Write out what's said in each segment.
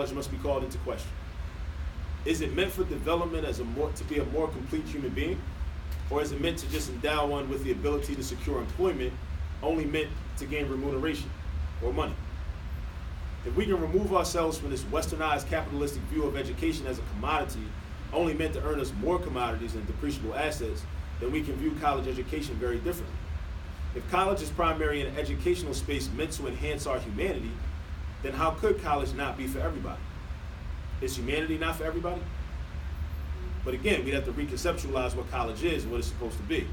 College must be called into question. Is it meant for development to be a more complete human being? Or is it meant to just endow one with the ability to secure employment, only meant to gain remuneration or money? If we can remove ourselves from this westernized capitalistic view of education as a commodity, only meant to earn us more commodities and depreciable assets, then we can view college education very differently. If college is primarily an educational space meant to enhance our humanity, then how could college not be for everybody? Is humanity not for everybody? But again, we'd have to reconceptualize what college is and what it's supposed to be.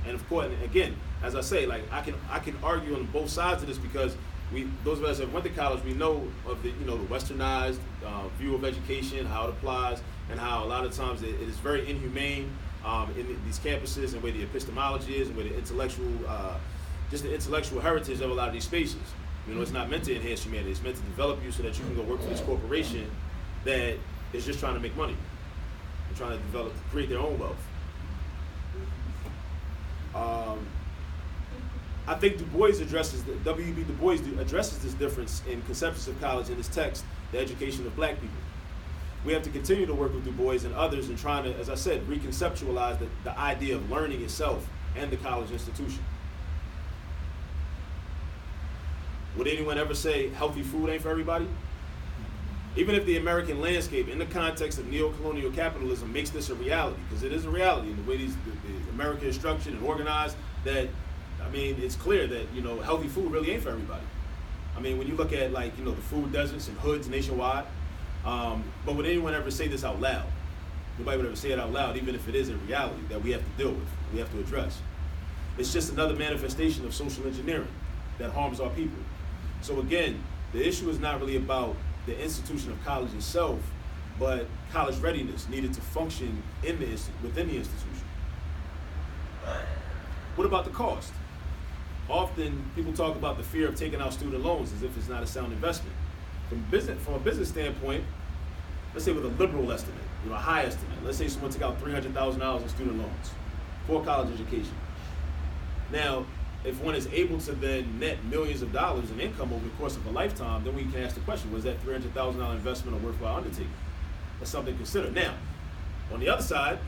And of course, again, as I say, like I can argue on both sides of this because those of us that went to college, we know of the the westernized view of education, how it applies, and how a lot of times it is very inhumane in these campuses and where the epistemology is and where the intellectual, just the intellectual heritage of a lot of these spaces. It's not meant to enhance humanity. It's meant to develop you so that you can go work for this corporation that is just trying to make money and trying to create their own wealth. I think W.E.B. Du Bois addresses this difference in conceptions of college in his text, The Education of Black People. We have to continue to work with Du Bois and others in trying to, as I said, reconceptualize the idea of learning itself and the college institution. Would anyone ever say healthy food ain't for everybody? Even if the American landscape, in the context of neo-colonial capitalism, makes this a reality, because it is a reality in the way the America is structured and organized, that, it's clear that, healthy food really ain't for everybody. When you look at, the food deserts and hoods nationwide, but would anyone ever say this out loud? Nobody would ever say it out loud, even if it is a reality that we have to deal with, we have to address. It's just another manifestation of social engineering that harms our people. So again, the issue is not really about the institution of college itself, but college readiness needed to function within the institution. What about the cost? Often people talk about the fear of taking out student loans as if it's not a sound investment. From a business standpoint, let's say with a liberal estimate, a high estimate, let's say someone took out $300,000 in student loans for college education. Now, if one is able to then net millions of dollars in income over the course of a lifetime, then we can ask the question, was that $300,000 investment a worthwhile undertaking? That's something to consider. Now, on the other side,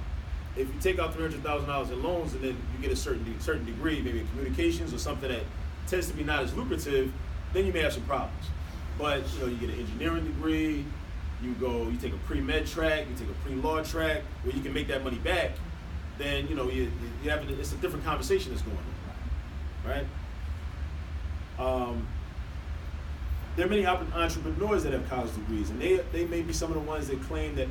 if you take out $300,000 in loans and then you get a certain degree, maybe in communications or something that tends to be not as lucrative, then you may have some problems. But you get an engineering degree, you take a pre-med track, you take a pre-law track, where you can make that money back, then it's a different conversation that's going on, right? There are many entrepreneurs that have college degrees, and they may be some of the ones that claim that